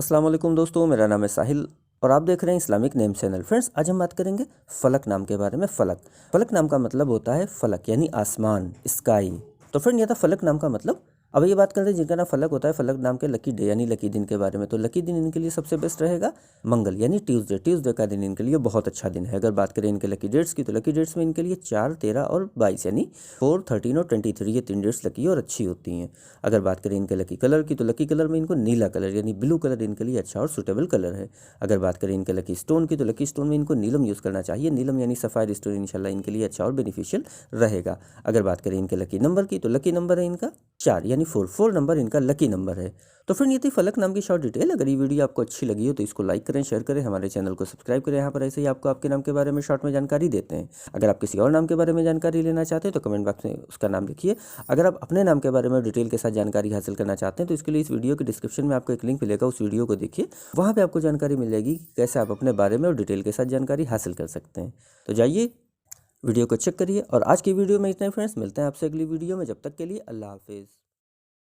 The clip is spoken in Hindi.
अस्सलाम वालेकुम दोस्तों, मेरा नाम है साहिल और आप देख रहे हैं इस्लामिक नेम चैनल। फ्रेंड्स, आज हम बात करेंगे फ़लक नाम के बारे में। फ़लक नाम का मतलब होता है फ़लक यानी आसमान, स्काई। तो फ्रेंड, ये था फ़लक नाम का मतलब। अब ये बात करते हैं जिनका नाम फ़लक होता है, फ़लक नाम के लकी डे यानी लकी दिन के बारे में। तो लकी दिन इनके लिए सबसे बेस्ट रहेगा मंगल यानी ट्यूसडे। ट्यूसडे का दिन इनके लिए बहुत अच्छा दिन है। अगर बात करें इनके लकी डेट्स की, तो लकी डेट्स में इनके लिए 4, 13 और 22 यानी 4, 13 और 23 ये 3 डेट्स लकी और अच्छी होती हैं। अगर बात करें इनके लकी कलर की, तो लकी कलर में इनको नीला कलर यानी ब्लू कलर इनके लिए अच्छा और सूटेबल कलर है। अगर बात करें इनके लकी स्टोन की, तो लकी स्टोन में इनको नीलम यूज़ करना चाहिए। नीलम यानी सफ़ायर स्टोन इंशाल्लाह इनके लिए अच्छा और बेनिफिशियल रहेगा। अगर बात करें इनके लकी नंबर की, तो लकी नंबर है इनका 4 यानी 4 नंबर इनका लकी नंबर है। तो फ्रेंड, ये थी फ़लक नाम की शॉर्ट डिटेल। अगर ये वीडियो आपको अच्छी लगी हो तो इसको लाइक करें, शेयर करें, हमारे चैनल को सब्सक्राइब करें। यहाँ पर ऐसे ही आपको आपके नाम के बारे में शॉर्ट में जानकारी देते हैं। अगर आप किसी और नाम के बारे में जानकारी लेना चाहते हैं तो कमेंट बॉक्स में उसका नाम लिखिए। अगर आप अपने नाम के बारे में डिटेल के साथ जानकारी हासिल करना चाहते हैं तो इसके लिए इस वीडियो के डिस्क्रिप्शन में आपको एक लिंक मिलेगा, उस वीडियो को देखिए। वहाँ पे आपको जानकारी मिल जाएगी कि कैसे आप अपने बारे में और डिटेल के साथ जानकारी हासिल कर सकते हैं। तो जाइए, वीडियो को चेक करिए। और आज की वीडियो में इतना ही फ्रेंड्स, मिलते हैं आपसे अगली वीडियो में। जब तक के लिए अल्लाह हाफिज़।